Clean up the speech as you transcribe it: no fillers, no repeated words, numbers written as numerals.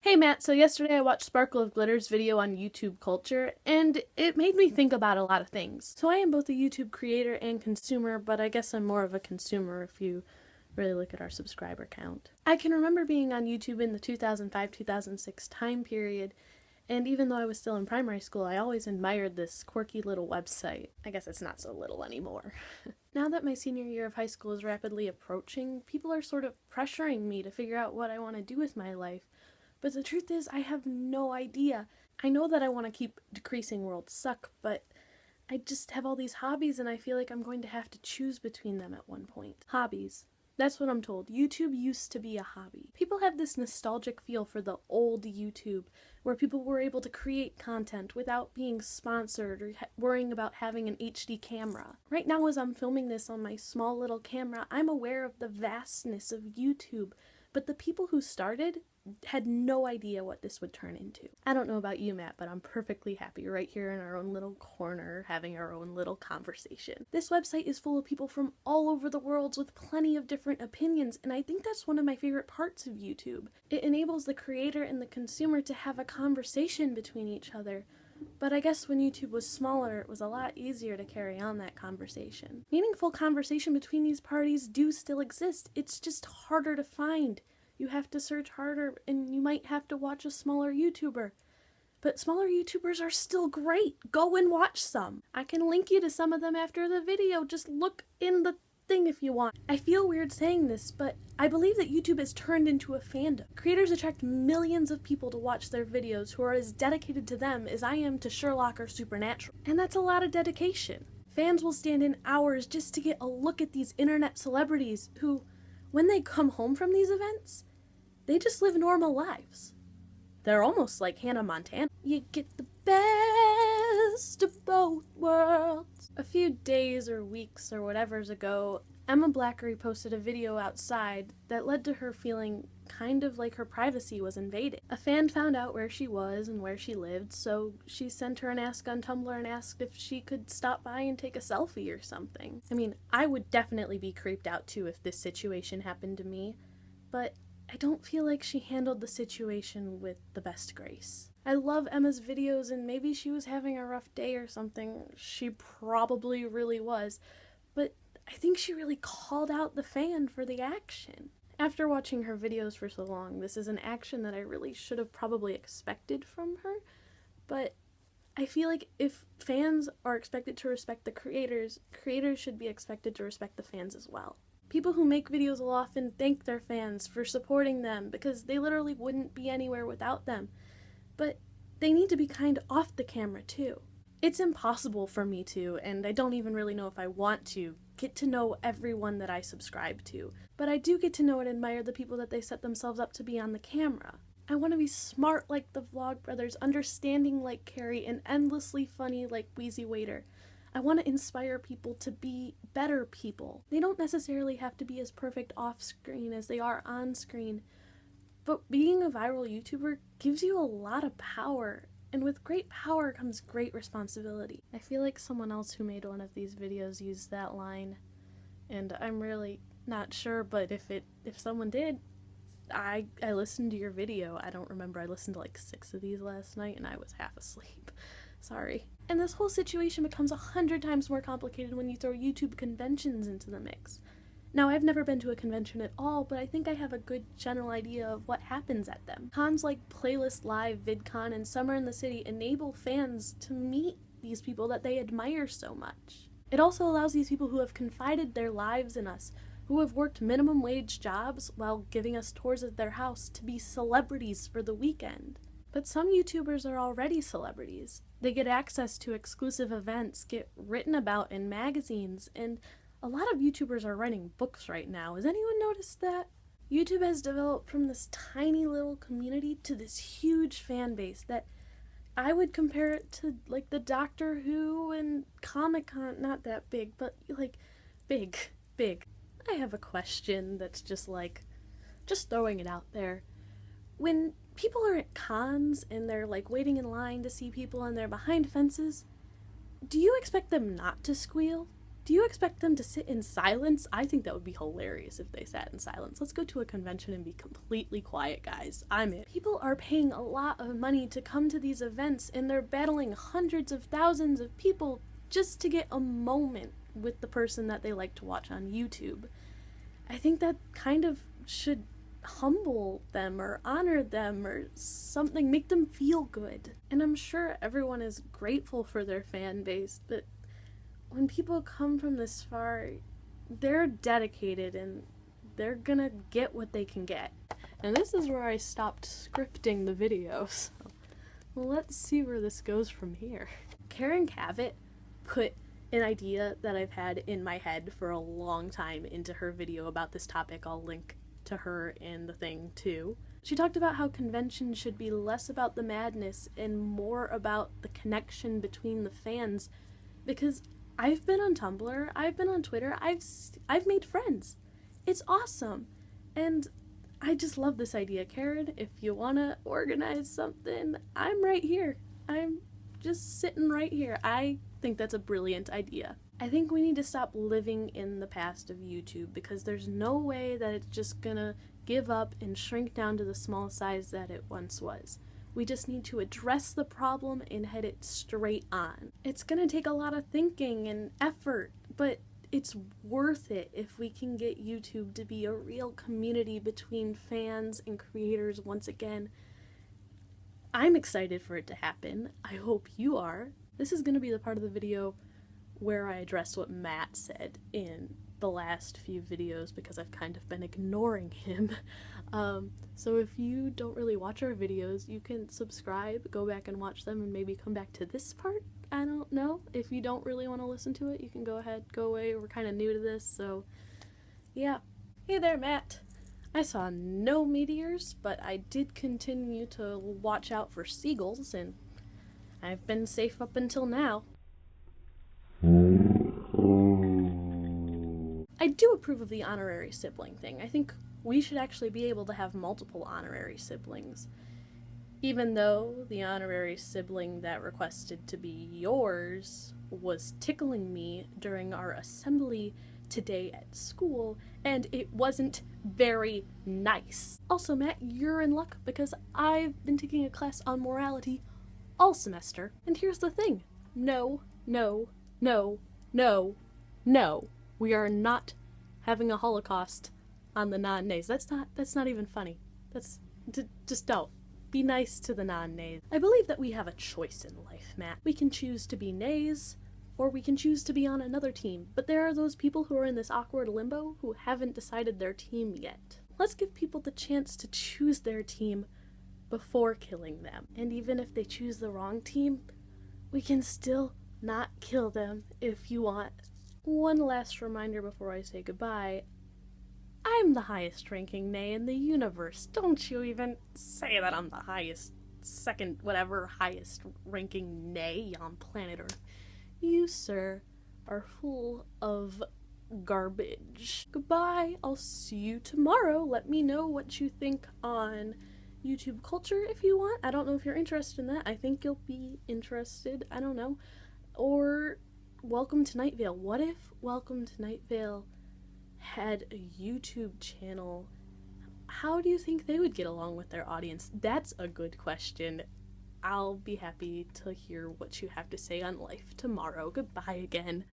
Hey Matt, so yesterday I watched Sparkle of Glitter's video on YouTube culture, and it made me think about a lot of things. So I am both a YouTube creator and consumer, but I guess I'm more of a consumer if you really look at our subscriber count. I can remember being on YouTube in the 2005-2006 time period, and even though I was still in primary school, I always admired this quirky little website. I guess it's not so little anymore. Now that my senior year of high school is rapidly approaching, people are sort of pressuring me to figure out what I want to do with my life. But the truth is, I have no idea. I know that I want to keep decreasing world suck, but I just have all these hobbies and I feel like I'm going to have to choose between them at one point. Hobbies. That's what I'm told. YouTube used to be a hobby. People have this nostalgic feel for the old YouTube, where people were able to create content without being sponsored or worrying about having an HD camera. Right now, as I'm filming this on my small little camera, I'm aware of the vastness of YouTube, but the people who started had no idea what this would turn into. I don't know about you, Matt, but I'm perfectly happy right here in our own little corner having our own little conversation. This website is full of people from all over the world with plenty of different opinions, and I think that's one of my favorite parts of YouTube. It enables the creator and the consumer to have a conversation between each other. But I guess when YouTube was smaller, it was a lot easier to carry on that conversation. Meaningful conversation between these parties do still exist. It's just harder to find. You have to search harder, and you might have to watch a smaller YouTuber. But smaller YouTubers are still great. Go and watch some. I can link you to some of them after the video. Just look in the thing if you want. I feel weird saying this, but I believe that YouTube has turned into a fandom. Creators attract millions of people to watch their videos who are as dedicated to them as I am to Sherlock or Supernatural. And that's a lot of dedication. Fans will stand in hours just to get a look at these internet celebrities who, when they come home from these events, they just live normal lives. They're almost like Hannah Montana. You get the best of both worlds. A few days or weeks or whatever's ago, Emma Blackery posted a video outside that led to her feeling kind of like her privacy was invaded. A fan found out where she was and where she lived, so she sent her an ask on Tumblr and asked if she could stop by and take a selfie or something. I mean, I would definitely be creeped out too if this situation happened to me, but I don't feel like she handled the situation with the best grace. I love Emma's videos, and maybe she was having a rough day or something. She probably really was, but I think she really called out the fan for the action. After watching her videos for so long, this is an action that I really should have probably expected from her, but I feel like if fans are expected to respect the creators, creators should be expected to respect the fans as well. People who make videos will often thank their fans for supporting them because they literally wouldn't be anywhere without them. But they need to be kind off the camera too. It's impossible for me to, and I don't even really know if I want to, get to know everyone that I subscribe to. But I do get to know and admire the people that they set themselves up to be on the camera. I want to be smart like the Vlogbrothers, understanding like Carrie, and endlessly funny like Wheezy Waiter. I want to inspire people to be better people. They don't necessarily have to be as perfect off-screen as they are on-screen, but being a viral YouTuber gives you a lot of power, and with great power comes great responsibility. I feel like someone else who made one of these videos used that line, and I'm really not sure, but if someone did, I listened to your video. I don't remember, I listened to like 6 of these last night and I was half asleep. Sorry. And this whole situation becomes 100 times more complicated when you throw YouTube conventions into the mix. Now, I've never been to a convention at all, but I think I have a good general idea of what happens at them. Cons like Playlist Live, VidCon, and Summer in the City enable fans to meet these people that they admire so much. It also allows these people who have confided their lives in us, who have worked minimum wage jobs while giving us tours of their house, to be celebrities for the weekend. But some YouTubers are already celebrities. They get access to exclusive events, get written about in magazines, and a lot of YouTubers are writing books right now. Has anyone noticed that? YouTube has developed from this tiny little community to this huge fan base that I would compare it to like the Doctor Who and Comic-Con. Not that big, but like big. I have a question that's just throwing it out there. When people are at cons and they're like waiting in line to see people and they're behind fences, do you expect them not to squeal? Do you expect them to sit in silence? I think that would be hilarious if they sat in silence. Let's go to a convention and be completely quiet, guys. I'm in. People are paying a lot of money to come to these events, and they're battling hundreds of thousands of people just to get a moment with the person that they like to watch on YouTube. I think that kind of should humble them or honor them or something, make them feel good. And I'm sure everyone is grateful for their fan base, but when people come from this far, they're dedicated and they're gonna get what they can get. And this is where I stopped scripting the video, so let's see where this goes from here. Karen Cavett put an idea that I've had in my head for a long time into her video about this topic. I'll link to her in the thing too. She talked about how conventions should be less about the madness and more about the connection between the fans, because I've been on Tumblr, I've been on Twitter, I've made friends. It's awesome. And I just love this idea. Karen, if you want to organize something, I'm right here. I'm just sitting right here. I think that's a brilliant idea. I think we need to stop living in the past of YouTube, because there's no way that it's just gonna give up and shrink down to the small size that it once was. We just need to address the problem and head it straight on. It's gonna take a lot of thinking and effort, but it's worth it if we can get YouTube to be a real community between fans and creators once again. I'm excited for it to happen. I hope you are. This is gonna be the part of the video where I address what Matt said in the last few videos, because I've kind of been ignoring him. So if you don't really watch our videos, you can subscribe, go back and watch them, and maybe come back to this part. I don't know. If you don't really want to listen to it, you can go ahead, go away. We're kind of new to this, so yeah. Hey there, Matt. I saw no meteors, but I did continue to watch out for seagulls, and I've been safe up until now. I do approve of the honorary sibling thing. I think we should actually be able to have multiple honorary siblings. Even though the honorary sibling that requested to be yours was tickling me during our assembly today at school, and it wasn't very nice. Also, Matt, you're in luck, because I've been taking a class on morality all semester, and here's the thing. No, no, no, no, no. We are not having a Holocaust on the non-nays. That's not even funny. Just don't. Be nice to the non-nays. I believe that we have a choice in life, Matt. We can choose to be nays, or we can choose to be on another team. But there are those people who are in this awkward limbo who haven't decided their team yet. Let's give people the chance to choose their team before killing them. And even if they choose the wrong team, we can still not kill them if you want. One last reminder before I say goodbye. I'm the highest ranking nay in the universe. Don't you even say that I'm the highest, second, whatever, highest ranking nay on planet Earth. You, sir, are full of garbage. Goodbye. I'll see you tomorrow. Let me know what you think on YouTube culture if you want. I don't know if you're interested in that. I think you'll be interested. I don't know. Or Welcome to Night Vale. What if Welcome to Night Vale had a YouTube channel? How do you think they would get along with their audience? That's a good question. I'll be happy to hear what you have to say on life tomorrow. Goodbye again.